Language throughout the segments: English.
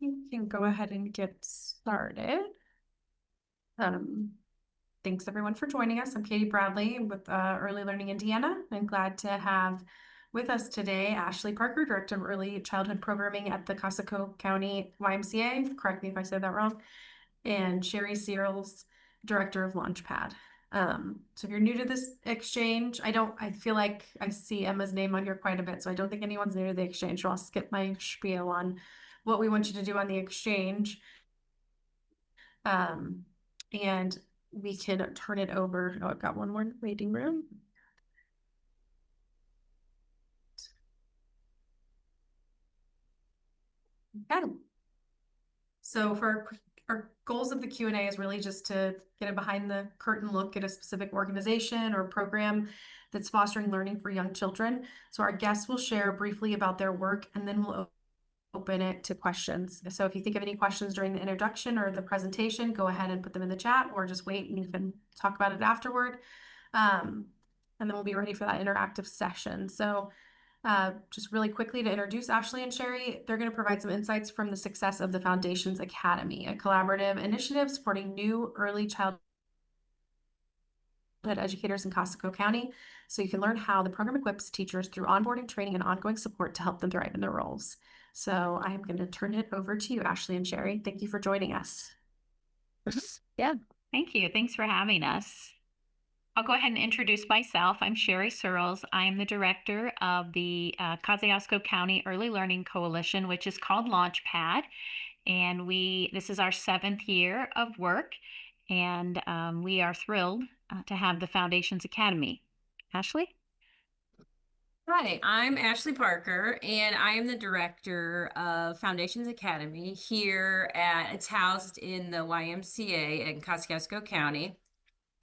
We can go ahead and get started. Um, Thanks everyone for joining us. I'm Katie Bradley with Early Learning Indiana. I'm glad to have with us today Ashlee Parker, Director of Early Childhood Programming at the Kosciusko County YMCA. Correct me if I said that wrong. And Sherry Searles, Director of LaunchPad. So if you're new to this exchange, I feel like I see Emma's name on here quite a bit, so I don't think anyone's new to the exchange. So I'll skip my spiel on what we want you to do on the exchange. Um, and we can turn it over. Oh, I've got one more waiting room. Okay. So for our goals of the Q&A is really just to get a behind the curtain look at a specific organization or program that's fostering learning for young children. So our guests will share briefly about their work, and then we'll open it to questions. So if you think of any questions during the introduction or the presentation, go ahead and put them in the chat, or just wait and you can talk about it afterward. And then we'll be ready for that interactive session. So just really quickly to introduce Ashlee and Sherry, they're going to provide some insights from the success of the Foundations Academy, a collaborative initiative supporting new early childhood educators in Kosciusko County. So you can learn how the program equips teachers through onboarding, training, and ongoing support to help them thrive in their roles. So I'm going to turn it over to you, Ashlee and Sherry. Thank you for joining us. Yeah, thank you. Thanks for having us. I'll go ahead and introduce myself. I'm Sherry Searles. I'm the director of the Kosciusko County Early Learning Coalition, which is called LaunchPad. And this is our 7th year of work, and we are thrilled to have the Foundations Academy. Ashlee? Hi, I'm Ashlee Parker, and I am the director of Foundations Academy here it's housed in the YMCA in Kosciusko County.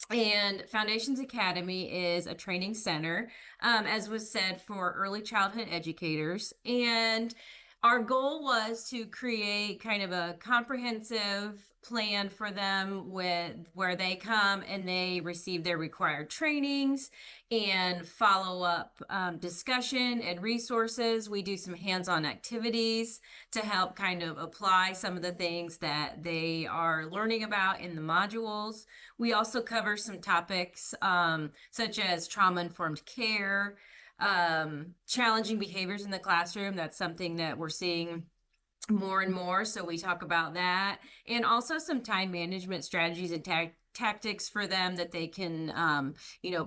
And Foundations Academy is a training center, as was said, for early childhood educators. And our goal was to create kind of a comprehensive plan for them where they come and they receive their required trainings and follow-up discussion and resources. We do some hands-on activities to help kind of apply some of the things that they are learning about in the modules. We also cover some topics such as trauma-informed care, challenging behaviors in the classroom. That's something that we're seeing more and more, so we talk about that, and also some time management strategies and tactics for them that they can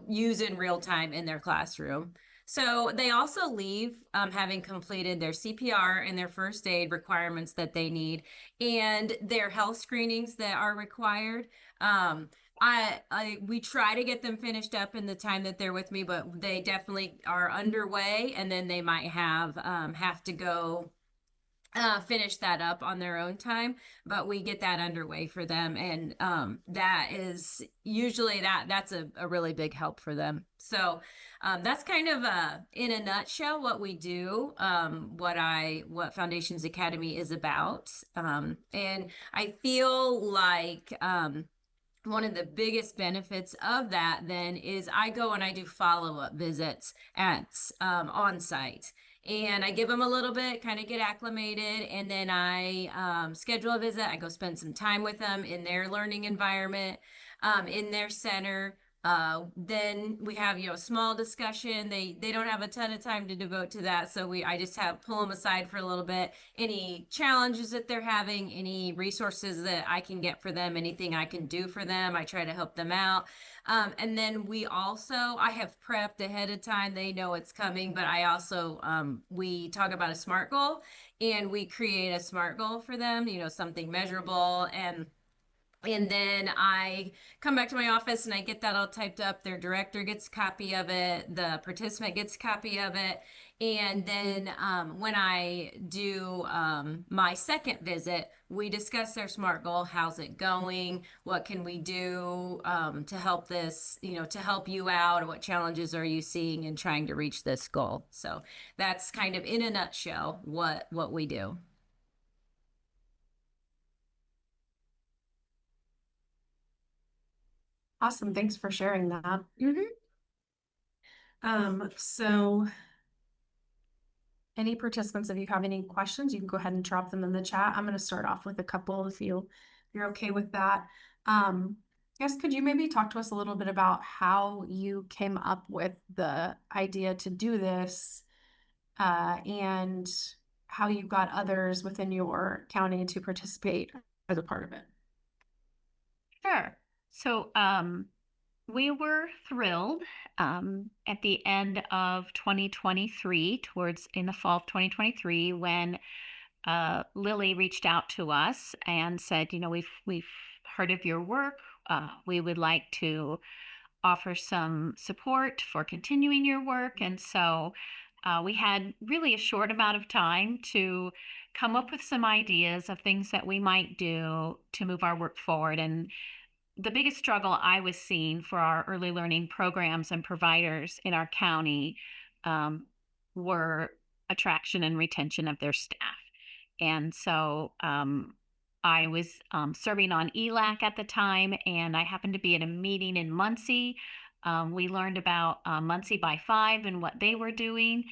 use in real time in their classroom. So they also leave having completed their CPR and their first aid requirements that they need, and their health screenings that are required. We try to get them finished up in the time that they're with me, but they definitely are underway, and then they might have to go finish that up on their own time, but we get that underway for them, and that is usually that's a really big help for them. So that's kind of in a nutshell what we do, what Foundations Academy is about, and I feel like one of the biggest benefits of that then is I go and I do follow-up visits at on site. And I give them a little bit, kind of get acclimated, and then I schedule a visit. I go spend some time with them in their learning environment, in their center. Then we have, a small discussion. They don't have a ton of time to devote to that, so I just pull them aside for a little bit. Any challenges that they're having, any resources that I can get for them, anything I can do for them, I try to help them out. And then I have prepped ahead of time. They know it's coming, but I also, we talk about a SMART goal, and we create a SMART goal for them, something measurable, and then I come back to my office and I get that all typed up. Their director gets a copy of it. The participant gets a copy of it. And then when I do my second visit, we discuss their SMART goal. How's it going? What can we do to help this, to help you out? What challenges are you seeing in trying to reach this goal? So that's kind of in a nutshell what we do. Awesome. Thanks for sharing that. Mm-hmm. So any participants, if you have any questions, you can go ahead and drop them in the chat. I'm going to start off with a couple if you're okay with that. I guess could you maybe talk to us a little bit about how you came up with the idea to do this, and how you got others within your county to participate as a part of it? Sure. So, we were thrilled at the end of 2023, in the fall of 2023, when Lily reached out to us and said, you know, we've heard of your work. We would like to offer some support for continuing your work. And so we had really a short amount of time to come up with some ideas of things that we might do to move our work forward. And the biggest struggle I was seeing for our early learning programs and providers in our county were attraction and retention of their staff. And so I was serving on ELAC at the time, and I happened to be at a meeting in Muncie. We learned about Muncie by 5 and what they were doing,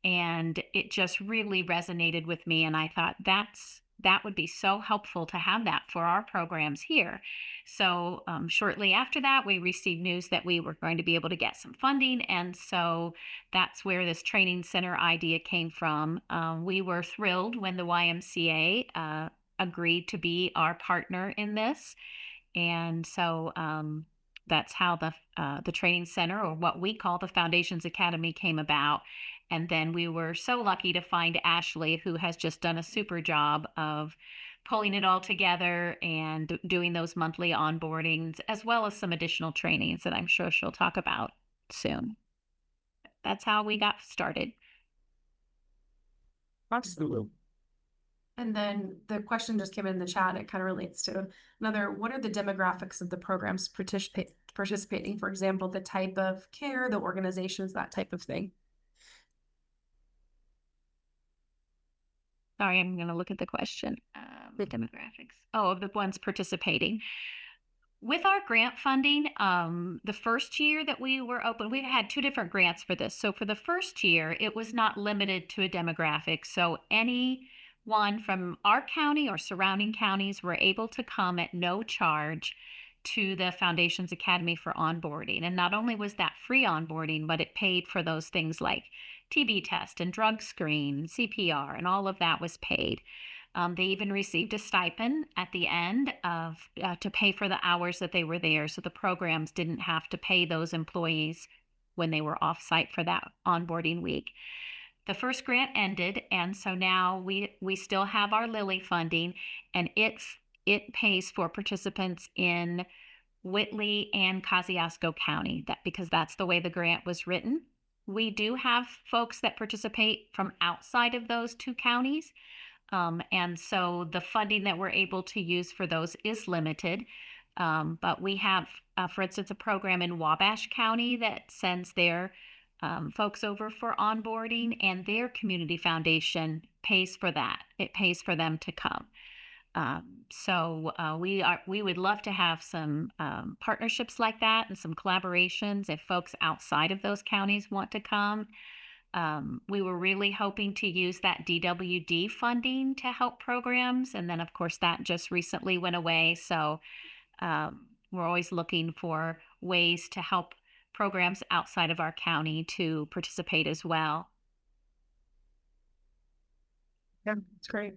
and it just really resonated with me. And I thought that would be so helpful to have that for our programs here. So shortly after that, we received news that we were going to be able to get some funding. And so that's where this training center idea came from. We were thrilled when the YMCA agreed to be our partner in this. And so that's how the training center, or what we call the Foundations Academy, came about. And then we were so lucky to find Ashlee, who has just done a super job of pulling it all together and doing those monthly onboardings, as well as some additional trainings that I'm sure she'll talk about soon. That's how we got started. Absolutely. And then the question just came in the chat. It kind of relates to another. What are the demographics of the programs participating? For example, the type of care, the organizations, that type of thing. Sorry, I'm going to look at the question. The demographics. Oh, of the ones participating. With our grant funding, the first year that we were open, we had 2 different grants for this. So for the first year, it was not limited to a demographic. So anyone from our county or surrounding counties were able to come at no charge to the Foundations Academy for onboarding. And not only was that free onboarding, but it paid for those things like TB test and drug screen, CPR, and all of that was paid. They even received a stipend at the end of to pay for the hours that they were there. So the programs didn't have to pay those employees when they were off site for that onboarding week. The first grant ended, and so now we still have our Lily funding, and it pays for participants in Whitley and Kosciusko County, because that's the way the grant was written. We do have folks that participate from outside of those 2 counties. And so the funding that we're able to use for those is limited. But we have, for instance, a program in Wabash County that sends their folks over for onboarding, and their community foundation pays for that. It pays for them to come. So we would love to have some partnerships like that and some collaborations if folks outside of those counties want to come. We were really hoping to use that DWD funding to help programs. And then, of course, that just recently went away. So we're always looking for ways to help programs outside of our county to participate as well. Yeah, it's great.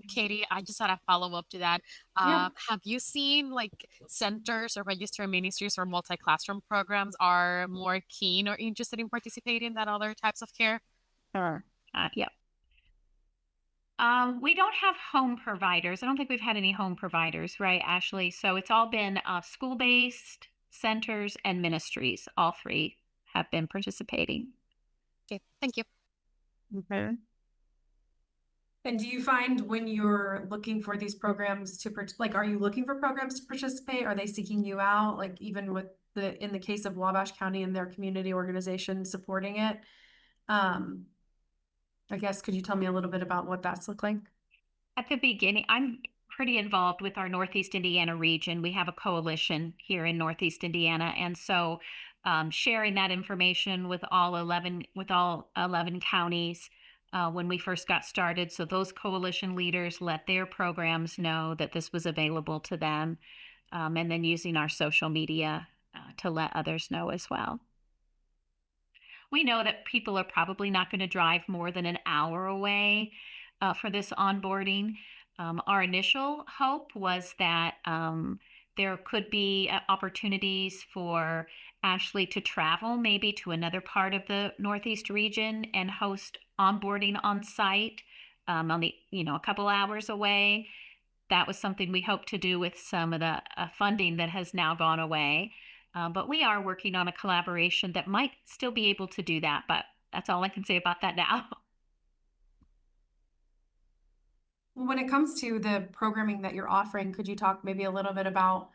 Katie, I just had a follow-up to that. Yeah. Have you seen like centers or registered ministries or multi-classroom programs are more keen or interested in participating than other types of care? Sure. Yep. We don't have home providers. I don't think we've had any home providers, right, Ashlee? So it's all been school-based centers and ministries. All 3 have been participating. Okay, thank you. Okay. And do you find when you're looking for these programs to, are you looking for programs to participate? Are they seeking you out? Like even with in the case of Wabash County and their community organization supporting it, I guess, could you tell me a little bit about what that's looked like? At the beginning, I'm pretty involved with our Northeast Indiana region. We have a coalition here in Northeast Indiana. And so sharing that information with all 11 counties when we first got started. So those coalition leaders let their programs know that this was available to them, and then using our social media to let others know as well. We know that people are probably not going to drive more than an hour away for this onboarding. Our initial hope was that there could be opportunities for Ashlee to travel maybe to another part of the Northeast region and host onboarding on site on the, a couple hours away. That was something we hoped to do with some of the funding that has now gone away. But we are working on a collaboration that might still be able to do that, but that's all I can say about that now. When it comes to the programming that you're offering, could you talk maybe a little bit about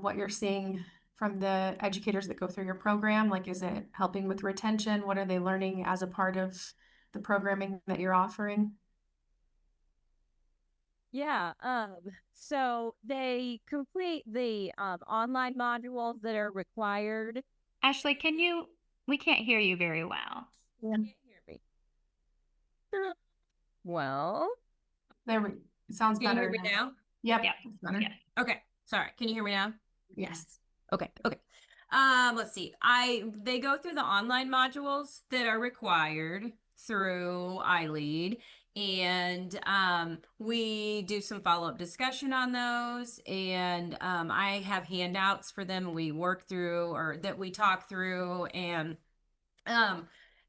what you're seeing from the educators that go through your program? Like, is it helping with retention? What are they learning as a part of the programming that you're offering? Yeah, so they complete the online modules that are required. Ashlee, we can't hear you very well. You can't hear me. Well, It sounds Can you better hear me now? Yep, Yep. it's better. Yeah. Okay, sorry. Can you hear me now? Yes. Okay. Let's see. They go through the online modules that are required through iLead, and we do some follow-up discussion on those, and I have handouts for them we work through or that we talk through, and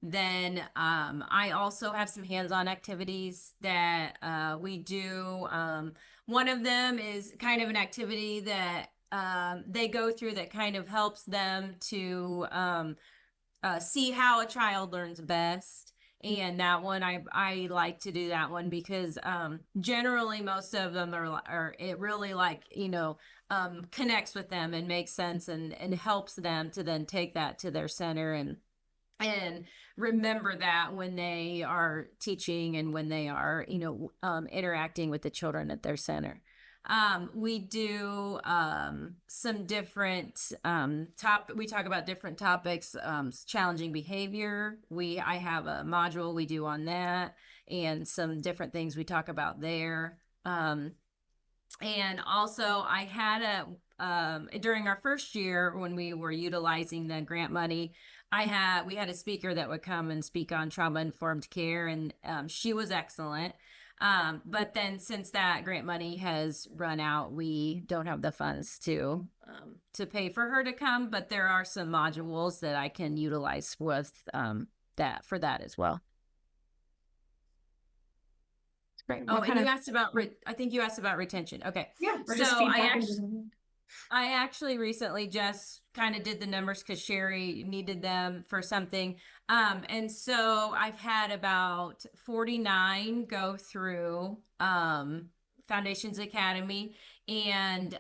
then I also have some hands-on activities that we do. One of them is kind of an activity that they go through that kind of helps them to see how a child learns best. And that one, I like to do that one because generally most of them are it really connects with them and makes sense and helps them to then take that to their center and remember that when they are teaching and when they are, interacting with the children at their center. We do some different we talk about different topics, challenging behavior. I have a module we do on that and some different things we talk about there. And also I had during our first year when we were utilizing the grant money, we had a speaker that would come and speak on trauma-informed care, and she was excellent. But then since that grant money has run out, we don't have the funds to pay for her to come, but there are some modules that I can utilize with for that as well. Great. Oh, and you asked about I think you asked about retention. Okay. Yeah, we're So just I actually recently just kind of did the numbers because Sherry needed them for something. And so I've had about 49 go through Foundations Academy, and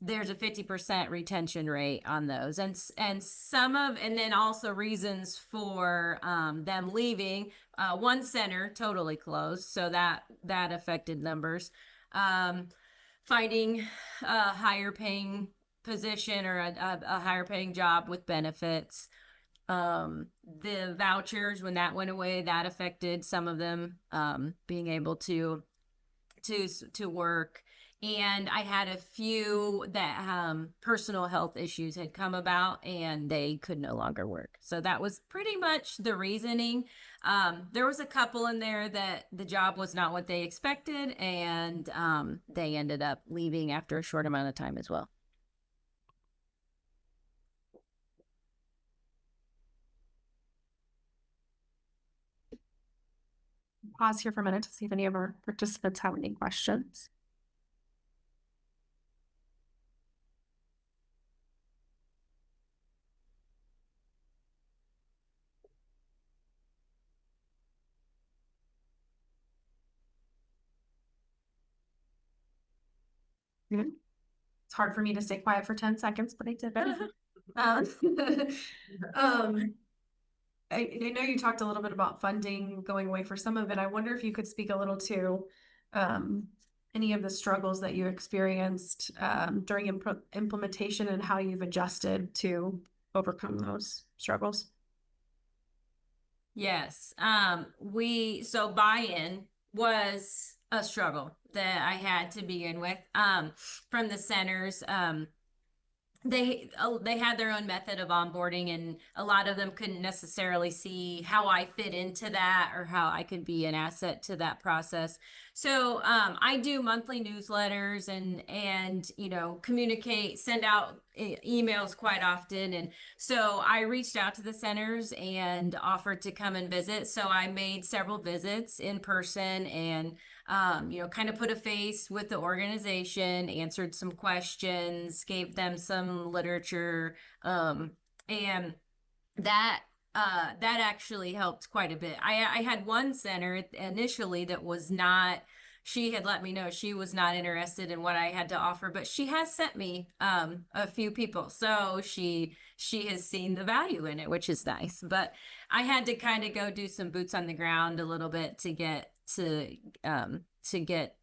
there's a 50% retention rate on those. And then also reasons for them leaving. One center totally closed, so that affected numbers. Finding a higher paying position or a higher paying job with benefits. The vouchers, when that went away, that affected some of them being able to work. And I had a few that personal health issues had come about and they could no longer work. So that was pretty much the reasoning. There was a couple in there that the job was not what they expected, and they ended up leaving after a short amount of time as well. Pause here for a minute to see if any of our participants have any questions. It's hard for me to stay quiet for 10 seconds, but I did it. I know you talked a little bit about funding going away for some of it. I wonder if you could speak a little to any of the struggles that you experienced during implementation and how you've adjusted to overcome those struggles. Yes. So buy-in was a struggle that I had to begin with. From the centers. They had their own method of onboarding, and a lot of them couldn't necessarily see how I fit into that or how I could be an asset to that process. So I do monthly newsletters and communicate, send out emails quite often, and so I reached out to the centers and offered to come and visit. So I made several visits in person and kind of put a face with the organization, answered some questions, gave them some literature, and that actually helped quite a bit. I had one center initially that was not. She had let me know she was not interested in what I had to offer, but she has sent me a few people, so she has seen the value in it, which is nice. But I had to kind of go do some boots on the ground a little bit to get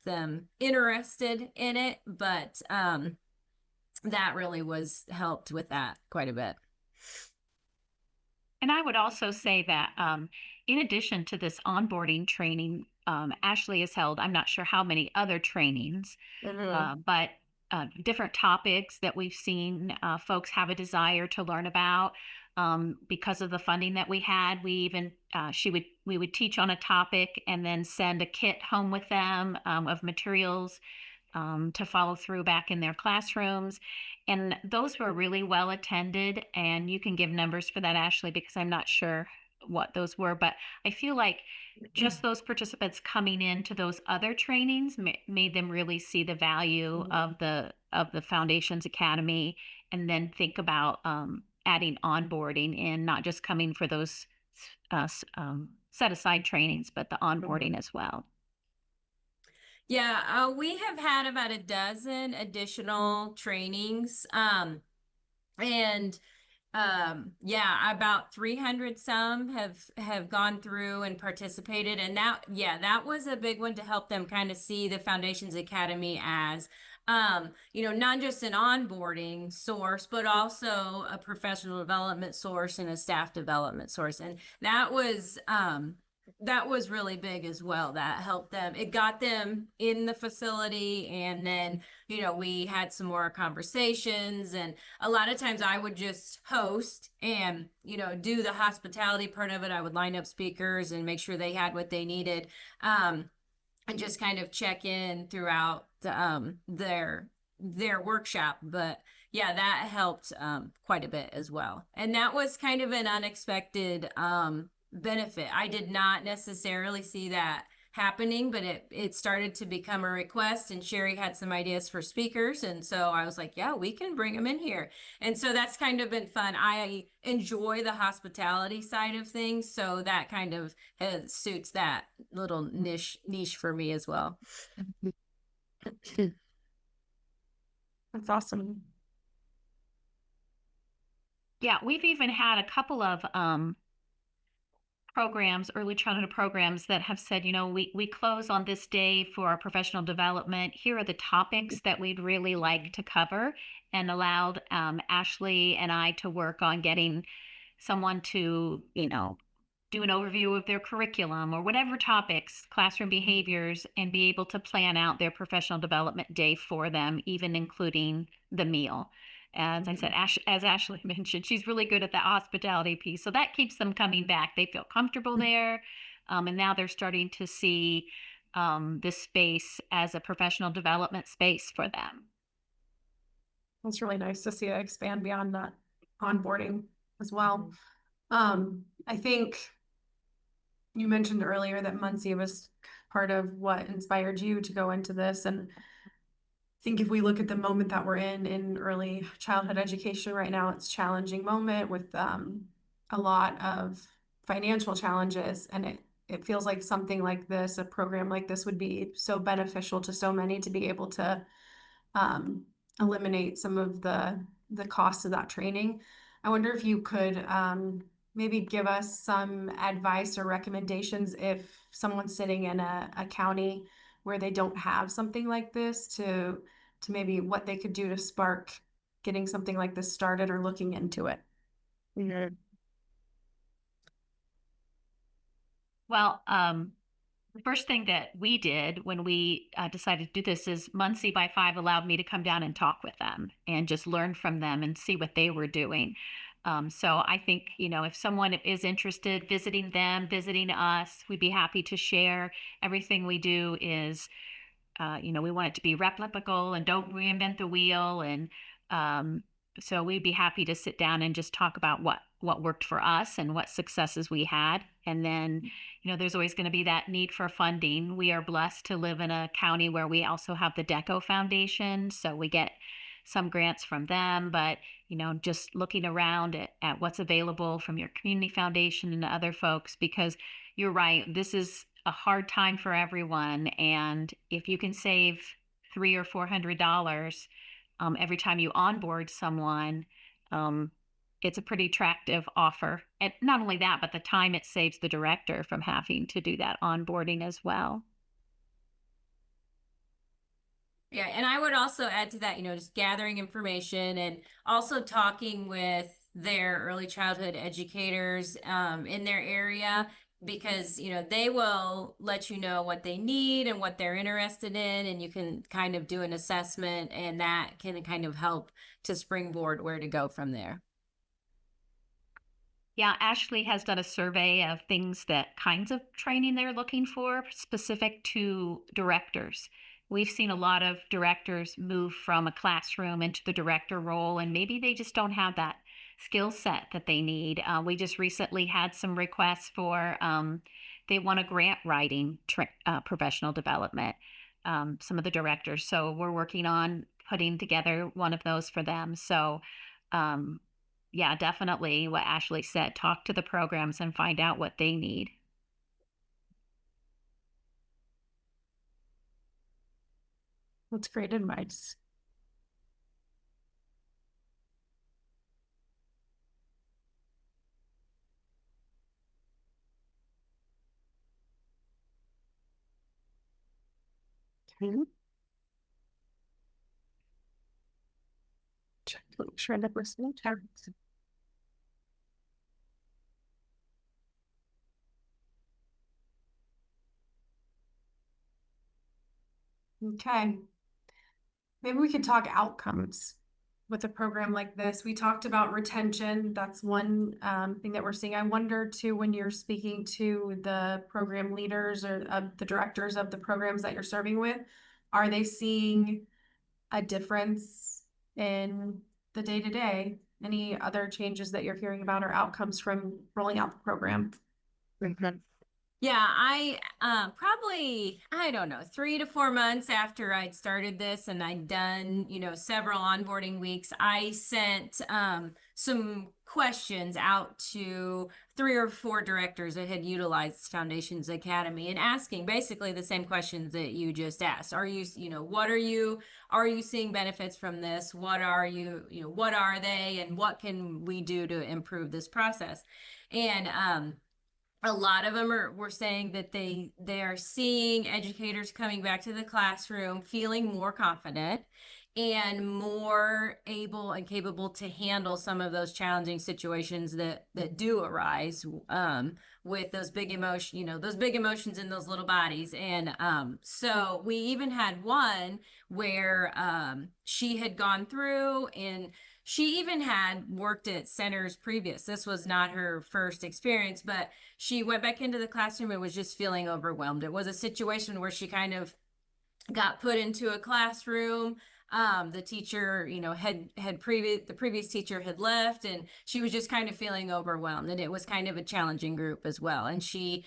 them interested in it, but that really was helped with that quite a bit. And I would also say that in addition to this onboarding training, Ashlee has held, I'm not sure how many other trainings, but different topics that we've seen folks have a desire to learn about. Because of the funding that we had, we even we would teach on a topic and then send a kit home with them of materials to follow through back in their classrooms. And those were really well attended. And you can give numbers for that, Ashlee, because I'm not sure what those were, but I feel like just those participants coming into those other trainings made them really see the value of the Foundations Academy, and then think about adding onboarding in, not just coming for those set aside trainings, but the onboarding as well. Yeah, we have had about a dozen additional trainings, and about 300 some have gone through and participated, and that was a big one to help them kind of see the Foundations Academy as not just an onboarding source, but also a professional development source and a staff development source. And that was really big as well. That helped them. It got them in the facility, and then we had some more conversations, and a lot of times I would just host and do the hospitality part of it. I would line up speakers and make sure they had what they needed, and just kind of check in throughout their workshop. But yeah, that helped quite a bit as well, and that was kind of an unexpected benefit. I did not necessarily see that happening, but it started to become a request, and Sherry had some ideas for speakers, and so I was like, yeah, we can bring them in here. And so that's kind of been fun. I enjoy the hospitality side of things, so that kind of suits that little niche for me as well. That's awesome. Yeah, we've even had a couple of programs, early childhood programs, that have said, we close on this day for our professional development. Here are the topics that we'd really like to cover, and allowed Ashlee and I to work on getting someone to, do an overview of their curriculum or whatever topics, classroom behaviors, and be able to plan out their professional development day for them, even including the meal. As I said, as Ashlee mentioned, she's really good at the hospitality piece. So that keeps them coming back. They feel comfortable there. And now they're starting to see this space as a professional development space for them. It's really nice to see it expand beyond that onboarding as well. I think you mentioned earlier that Muncie was part of what inspired you to go into this, and I think if we look at the moment that we're in early childhood education right now, it's a challenging moment with a lot of financial challenges, and it feels like something like this, a program like this, would be so beneficial to so many, to be able to eliminate some of the costs of that training. I wonder if you could maybe give us some advice or recommendations if someone's sitting in a county where they don't have something like this, to maybe what they could do to spark getting something like this started or looking into it. Well, the first thing that we did when we decided to do this is Muncie by 5 allowed me to come down and talk with them and just learn from them and see what they were doing. So I think, if someone is interested, visiting them, visiting us, we'd be happy to share. Everything we do is, we want it to be replicable and don't reinvent the wheel. And so we'd be happy to sit down and just talk about what worked for us and what successes we had. And then, there's always going to be that need for funding. We are blessed to live in a county where we also have the DECO Foundation, so we get some grants from them. But, just looking around at what's available from your community foundation and other folks, because you're right, this is a hard time for everyone. And if you can save $300 or $400 every time you onboard someone, it's a pretty attractive offer. And not only that, but the time it saves the director from having to do that onboarding as well. Yeah, and I would also add to that, just gathering information and also talking with their early childhood educators in their area, because, they will let you know what they need and what they're interested in, and you can kind of do an assessment, and that can kind of help to springboard where to go from there. Yeah, Ashlee has done a survey of kinds of training they're looking for specific to directors. We've seen a lot of directors move from a classroom into the director role, and maybe they just don't have that skill set that they need. We just recently had some requests for, they want a grant writing professional development, some of the directors. So we're working on putting together one of those for them. So, yeah, definitely what Ashlee said, talk to the programs and find out what they need. That's great advice. Okay. Check to make sure that listening. Okay. Maybe we could talk outcomes with a program like this. We talked about retention. That's one thing that we're seeing. I wonder too, when you're speaking to the program leaders or the directors of the programs that you're serving with, are they seeing a difference in the day-to-day? Any other changes that you're hearing about or outcomes from rolling out the program? Yeah, I probably, I don't know, 3 to 4 months after I'd started this and I'd done, several onboarding weeks, I sent some questions out to 3 or 4 directors that had utilized Foundations Academy and asking basically the same questions that you just asked. Are you seeing benefits from this? What are they, and what can we do to improve this process? And a lot of them were saying that they are seeing educators coming back to the classroom feeling more confident and more able and capable to handle some of those challenging situations that do arise with those big emotions in those little bodies. And so we even had one where she had gone through, and she even had worked at centers previous. This was not her first experience, but she went back into the classroom and was just feeling overwhelmed. It was a situation where she kind of got put into a classroom. The teacher, the previous teacher had left, and she was just kind of feeling overwhelmed, and it was kind of a challenging group as well. And she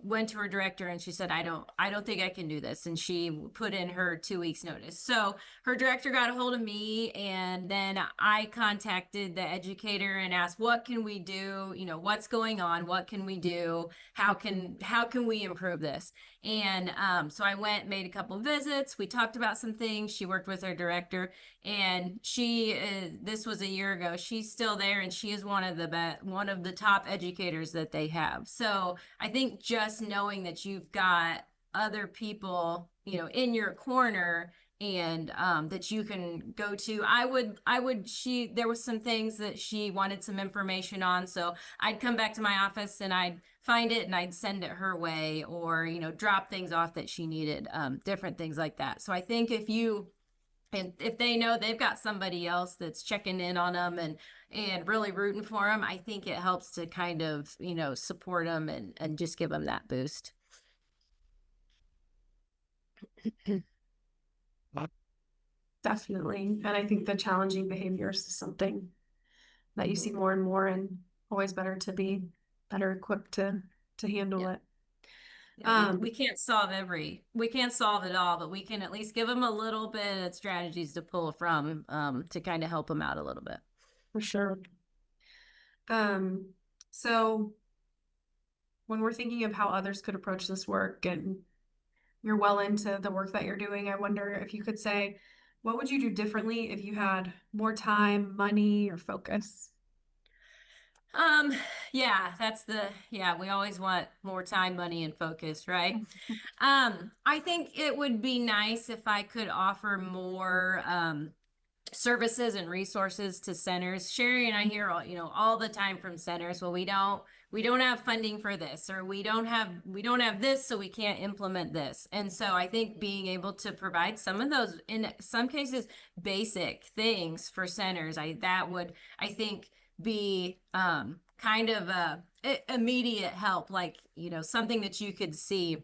went to her director and she said, I don't think I can do this. And she put in her 2 weeks notice. So her director got a hold of me, and then I contacted the educator and asked, what can we do? What's going on? What can we do? How can we improve this? And so I went, made a couple visits. We talked about some things. She worked with her director, and this was a year ago. She's still there, and she is one of the top educators that they have. So I think just knowing that you've got other people, in your corner and that you can go to. There was some things that she wanted some information on, so I'd come back to my office and I'd find it and I'd send it her way, or, you know, drop things off that she needed, different things like that. So I think if they know they've got somebody else that's checking in on them and really rooting for them, I think it helps to kind of, you know, support them and just give them that boost. Definitely. And I think the challenging behaviors is something that you see more and more, and always better to be better equipped to handle Yeah. it. Yeah, we can't solve it all, but we can at least give them a little bit of strategies to pull from, to kind of help them out a little bit. For sure. So when we're thinking of how others could approach this work, and you're well into the work that you're doing, I wonder if you could say, what would you do differently if you had more time, money, or focus? Yeah, we always want more time, money, and focus, right? I think it would be nice if I could offer more, services and resources to centers. Sherry and I hear all the time from centers, well, we don't have funding for this, or we don't have this, so we can't implement this. And so I think being able to provide some of those, in some cases, basic things for centers, that would, I think, be kind of a immediate help, like, you know, something that you could see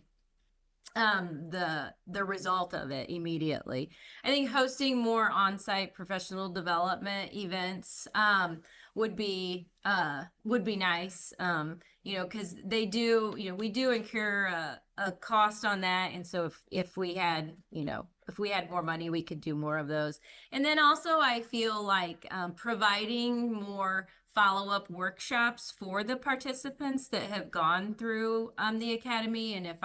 the result of it immediately. I think hosting more on-site professional development events would be nice, you know, because we do incur a cost on that, and so if we had more money, we could do more of those. And then also I feel like providing more follow-up workshops for the participants that have gone through the academy. And if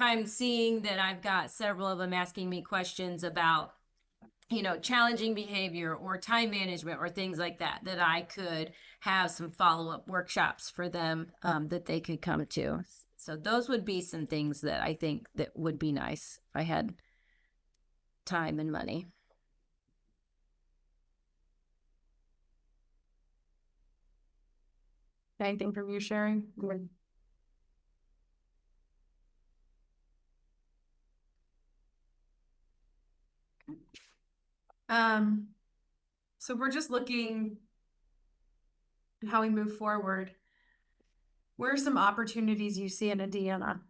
I'm seeing that I've got several of them asking me questions about, you know, challenging behavior or time management or things like that, that I could have some follow-up workshops for them that they could come to. So those would be some things that I think that would be nice if I had time and money. Anything from you, Sherry? So we're just looking at how we move forward. Where are some opportunities you see in Indiana?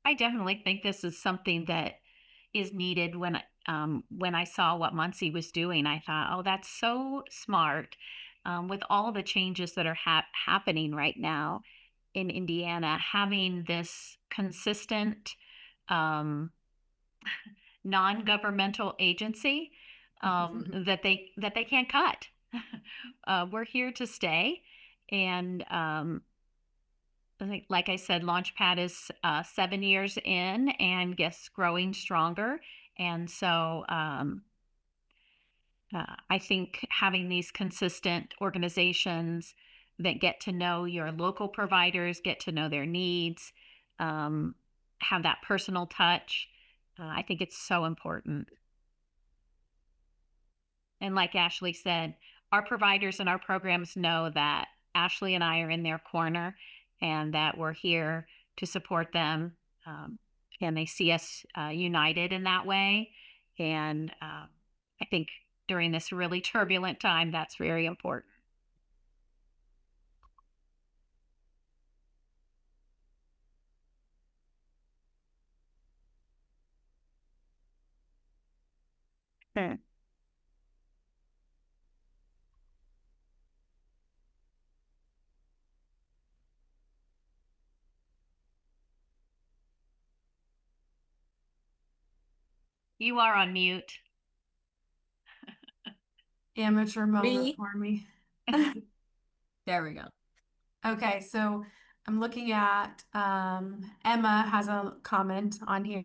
I definitely think this is something that is needed. When I saw what Muncie was doing, I thought, oh, that's so smart. With all the changes that are happening right now in Indiana, having this consistent non-governmental agency that they can't cut. We're here to stay, and I think, like I said, LaunchPad is 7 years in and gets growing stronger. And so I think having these consistent organizations that get to know your local providers, get to know their needs, have that personal touch, I think it's so important. And like Ashlee said, our providers and our programs know that Ashlee and I are in their corner and that we're here to support them. And they see us united in that way. And I think during this really turbulent time, that's very important. Okay. You are on mute. Amateur moment Me? for me. There we go. Okay, so I'm looking at Emma has a comment on here.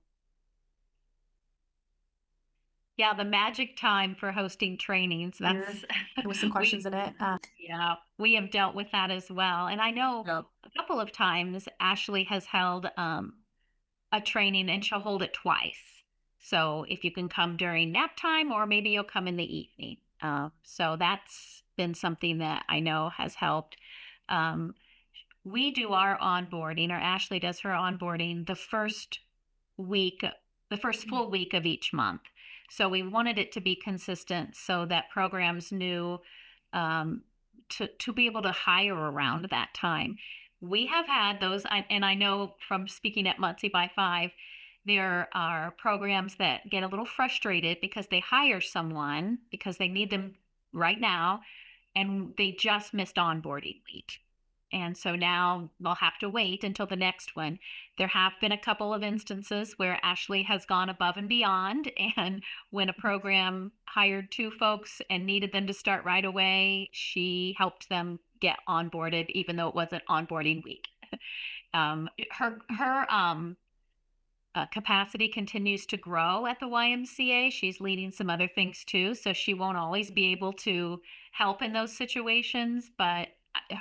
Yeah, the magic time for hosting trainings. That's There was some questions in it. yeah, we have dealt with that as well. And I know Yep. a couple of times Ashlee has held a training and she'll hold it twice. So if you can come during nap time or maybe you'll come in the evening. So that's been something that I know has helped. We do our onboarding, or Ashlee does her onboarding the first week, the first full week of each month. So we wanted it to be consistent so that programs knew to be able to hire around that time. We have had those, and I know from speaking at Muncie by Five, there are programs that get a little frustrated because they hire someone because they need them right now, and they just missed onboarding week. And so now they'll have to wait until the next one. There have been a couple of instances where Ashlee has gone above and beyond. And when a program hired 2 folks and needed them to start right away, she helped them get onboarded, even though it wasn't onboarding week. Her capacity continues to grow at the YMCA. She's leading some other things too, so she won't always be able to help in those situations, but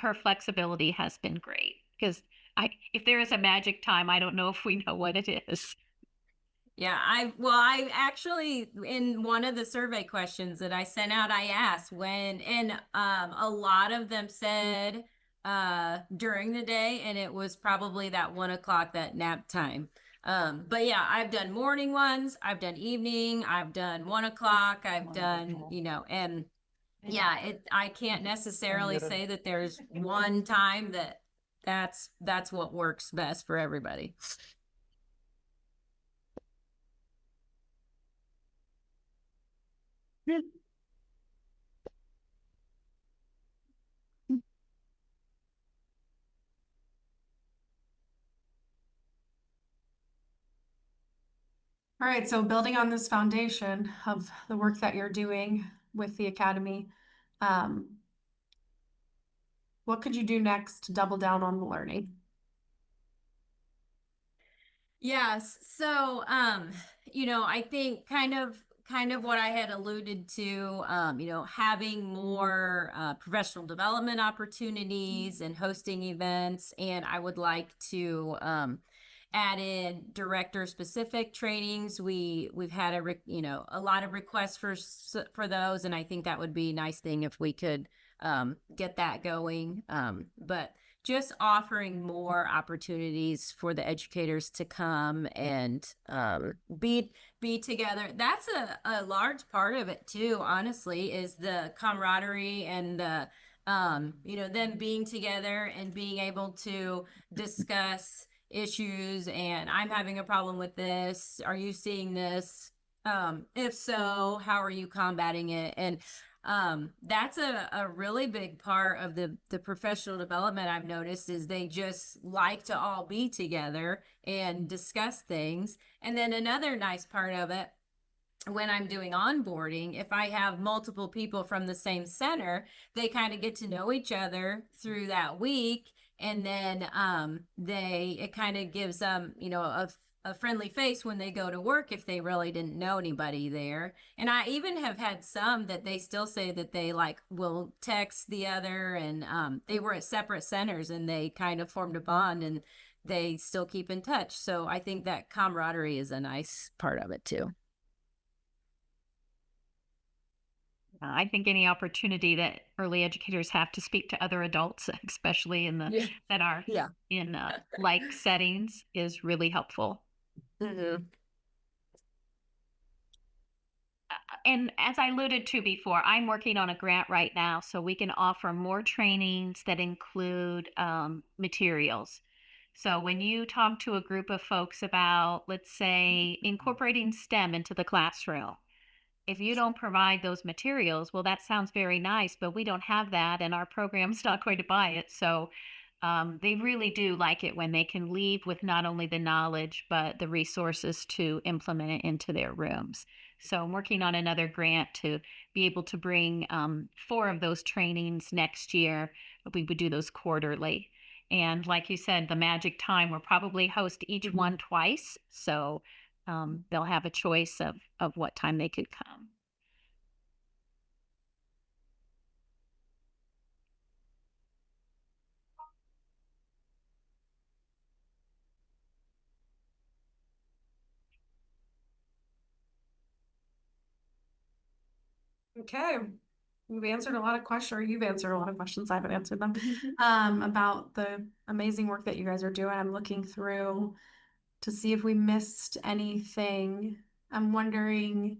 her flexibility has been great because if there is a magic time, I don't know if we know what it is. Yeah, I actually, in one of the survey questions that I sent out, I asked when, and a lot of them said during the day, and it was probably that 1 o'clock, that nap time. But yeah, I've done morning ones, I've done evening, I've done 1 o'clock, I've done, and yeah, I can't necessarily say that there's one time that's what works best for everybody. All right, so building on this foundation of the work that you're doing with the academy, what could you do next to double down on the learning? Yes. So, I think kind of what I had alluded to, having more professional development opportunities and hosting events. And I would like to add in director specific trainings. We've had a lot of requests for those, and I think that would be a nice thing if we could get that going. But just offering more opportunities for the educators to come and be together. That's a large part of it too, honestly, is the camaraderie and the them being together and being able to discuss issues. And I'm having a problem with this. Are you seeing this? If so, how are you combating it? And that's a really big part of the professional development I've noticed, is they just like to all be together and discuss things. And then another nice part of it, when I'm doing onboarding, if I have multiple people from the same center, they kind of get to know each other through that week. And then it kind of gives them, a friendly face when they go to work if they really didn't know anybody there. And I even have had some that they still say that they will text the other, and they were at separate centers and they kind of formed a bond and they still keep in touch. So I think that camaraderie is a nice part of it too. I think any opportunity that early educators have to speak to other adults, especially that are in like settings, is really helpful. Mm-hmm. And as I alluded to before, I'm working on a grant right now so we can offer more trainings that include materials. So when you talk to a group of folks about, let's say, incorporating STEM into the classroom, if you don't provide those materials, well, that sounds very nice, but we don't have that and our program's not going to buy it. So they really do like it when they can leave with not only the knowledge, but the resources to implement it into their rooms. So I'm working on another grant to be able to bring 4 of those trainings next year. We would do those quarterly. And like you said, the magic time, we'll probably host each one twice. So they'll have a choice of what time they could come. Okay, we've answered a lot of questions, or you've answered a lot of questions. I haven't answered them, about the amazing work that you guys are doing. I'm looking through to see if we missed anything. I'm wondering,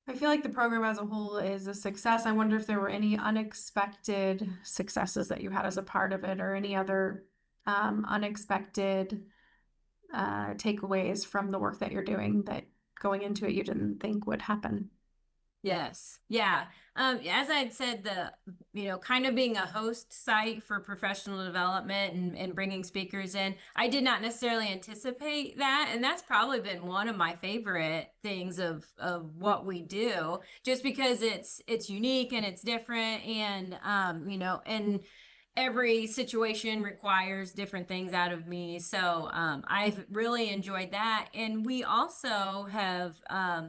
I feel like the program as a whole is a success. I wonder if there were any unexpected successes that you had as a part of it, or any other unexpected takeaways from the work that you're doing that going into it you didn't think would happen. Yes. Yeah. As I had said, kind of being a host site for professional development and bringing speakers in, I did not necessarily anticipate that. And that's probably been one of my favorite things of what we do, just because it's unique and it's different. And, and every situation requires different things out of me. So I've really enjoyed that. And we also have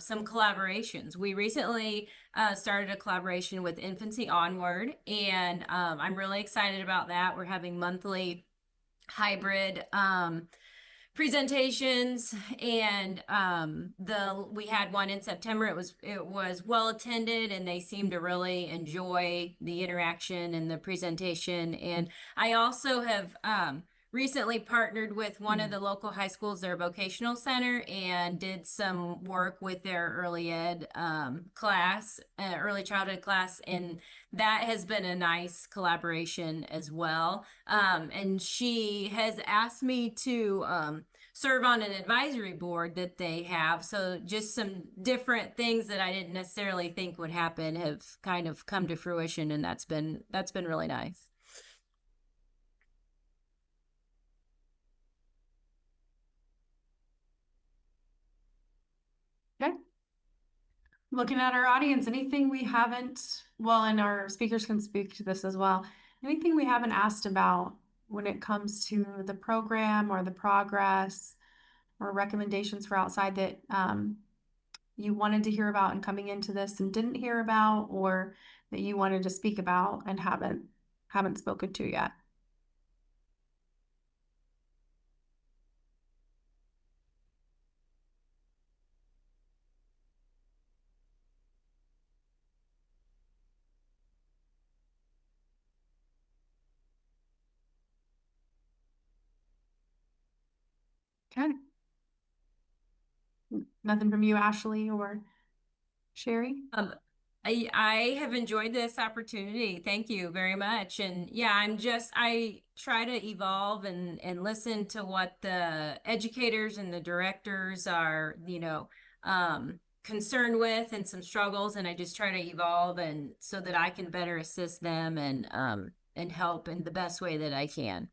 some collaborations. We recently started a collaboration with Infancy Onward, and I'm really excited about that. We're having monthly hybrid presentations, and we had one in September. It was well attended, and they seemed to really enjoy the interaction and the presentation. And I also have recently partnered with one of the local high schools, their vocational center, and did some work with their early ed class, early childhood class, and that has been a nice collaboration as well. And she has asked me to serve on an advisory board that they have. So just some different things that I didn't necessarily think would happen have kind of come to fruition, and that's been really nice. Okay. Looking at our audience, anything we haven't, well, and our speakers can speak to this as well, anything we haven't asked about when it comes to the program or the progress or recommendations for outside that you wanted to hear about and coming into this and didn't hear about, or that you wanted to speak about and haven't spoken to yet? Okay. Nothing from you, Ashlee or Sherry? I have enjoyed this opportunity. Thank you very much. And yeah, I try to evolve and listen to what the educators and the directors are, concerned with, and some struggles. And I just try to evolve, and so that I can better assist them and help in the best way that I can.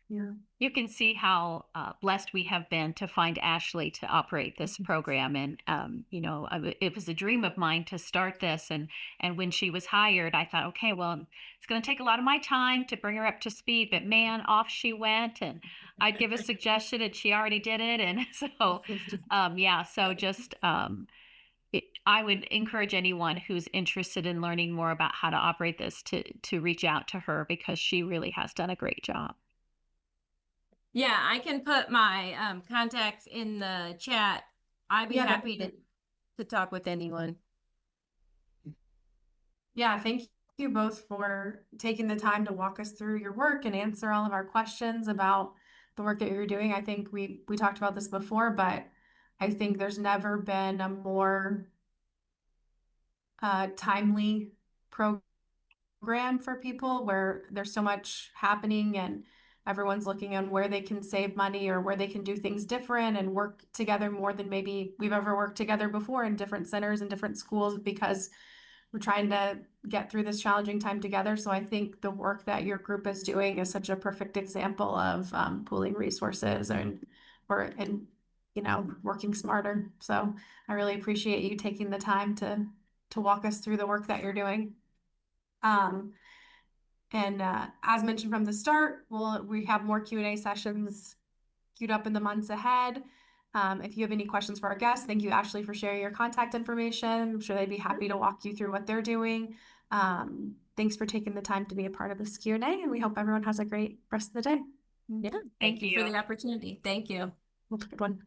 Yeah. You can see how blessed we have been to find Ashlee to operate this program. And, it was a dream of mine to start this. And when she was hired, I thought, okay, well, it's going to take a lot of my time to bring her up to speed. But man, off she went. And I'd give a suggestion and she already did it. And so, I would encourage anyone who's interested in learning more about how to operate this to reach out to her, because she really has done a great job. Yeah, I can put my contacts in the chat. I'd be happy to talk with anyone. Yeah, thank you both for taking the time to walk us through your work and answer all of our questions about the work that you're doing. I think we talked about this before, but I think there's never been a more timely program for people, where there's so much happening and everyone's looking on where they can save money or where they can do things different and work together more than maybe we've ever worked together before in different centers and different schools, because we're trying to get through this challenging time together. So I think the work that your group is doing is such a perfect example of pooling resources and working smarter. So I really appreciate you taking the time to walk us through the work that you're doing. As mentioned from the start, we have more Q&A sessions queued up in the months ahead. If you have any questions for our guests, thank you, Ashlee, for sharing your contact information. I'm sure they'd be happy to walk you through what they're doing. Thanks for taking the time to be a part of this Q&A, and we hope everyone has a great rest of the day. Yeah. Thank For you. the opportunity. Thank you. Have a good one.